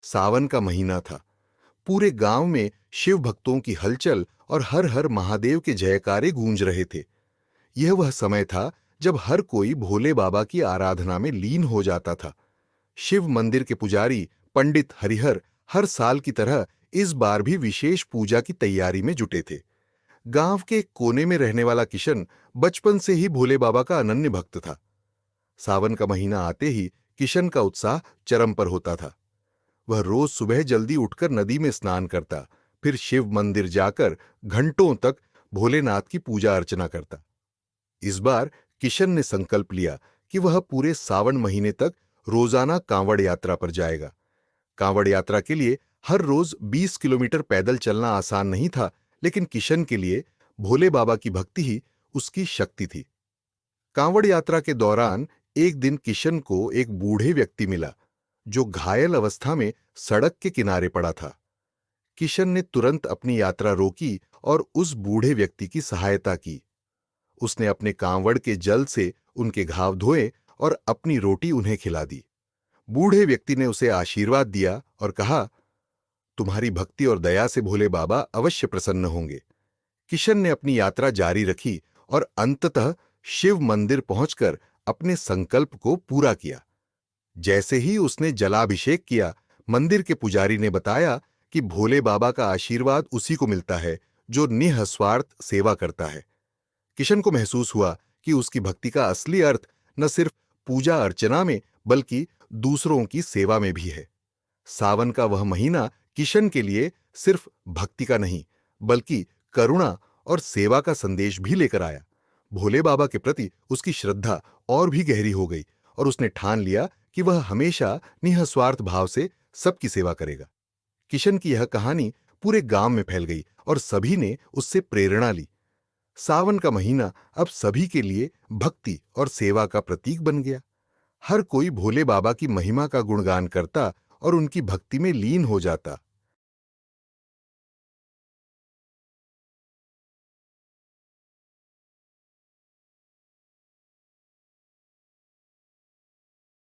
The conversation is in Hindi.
सावन का महीना था। पूरे गांव में शिव भक्तों की हलचल और हर हर महादेव के जयकारे गूंज रहे थे। यह वह समय था जब हर कोई भोले बाबा की आराधना में लीन हो जाता था। शिव मंदिर के पुजारी पंडित हरिहर हर साल की तरह इस बार भी विशेष पूजा की तैयारी में जुटे थे। गांव के एक कोने में रहने वाला किशन बचपन से ही भोले बाबा का अनन्य भक्त था। सावन का महीना आते ही किशन का उत्साह चरम पर होता था। वह रोज सुबह जल्दी उठकर नदी में स्नान करता, फिर शिव मंदिर जाकर घंटों तक भोलेनाथ की पूजा अर्चना करता। इस बार किशन ने संकल्प लिया कि वह पूरे सावन महीने तक रोजाना कांवड़ यात्रा पर जाएगा। कांवड़ यात्रा के लिए हर रोज 20 किलोमीटर पैदल चलना आसान नहीं था, लेकिन किशन के लिए भोले बाबा की भक्ति ही उसकी शक्ति थी। कांवड़ यात्रा के दौरान एक दिन किशन को एक बूढ़े व्यक्ति मिला जो घायल अवस्था में सड़क के किनारे पड़ा था। किशन ने तुरंत अपनी यात्रा रोकी और उस बूढ़े व्यक्ति की सहायता की। उसने अपने कांवड़ के जल से उनके घाव धोए और अपनी रोटी उन्हें खिला दी। बूढ़े व्यक्ति ने उसे आशीर्वाद दिया और कहा, तुम्हारी भक्ति और दया से भोले बाबा अवश्य प्रसन्न होंगे। किशन ने अपनी यात्रा जारी रखी और अंततः शिव मंदिर पहुंचकर अपने संकल्प को पूरा किया। जैसे ही उसने जलाभिषेक किया, मंदिर के पुजारी ने बताया कि भोले बाबा का आशीर्वाद उसी को मिलता है जो निःस्वार्थ सेवा करता है। किशन को महसूस हुआ कि उसकी भक्ति का असली अर्थ न सिर्फ पूजा अर्चना में बल्कि दूसरों की सेवा में भी है। सावन का वह महीना किशन के लिए सिर्फ भक्ति का नहीं बल्कि करुणा और सेवा का संदेश भी लेकर आया। भोले बाबा के प्रति उसकी श्रद्धा और भी गहरी हो गई और उसने ठान लिया कि वह हमेशा निःस्वार्थ भाव से सबकी सेवा करेगा। किशन की यह कहानी पूरे गांव में फैल गई और सभी ने उससे प्रेरणा ली। सावन का महीना अब सभी के लिए भक्ति और सेवा का प्रतीक बन गया। हर कोई भोले बाबा की महिमा का गुणगान करता और उनकी भक्ति में लीन हो जाता।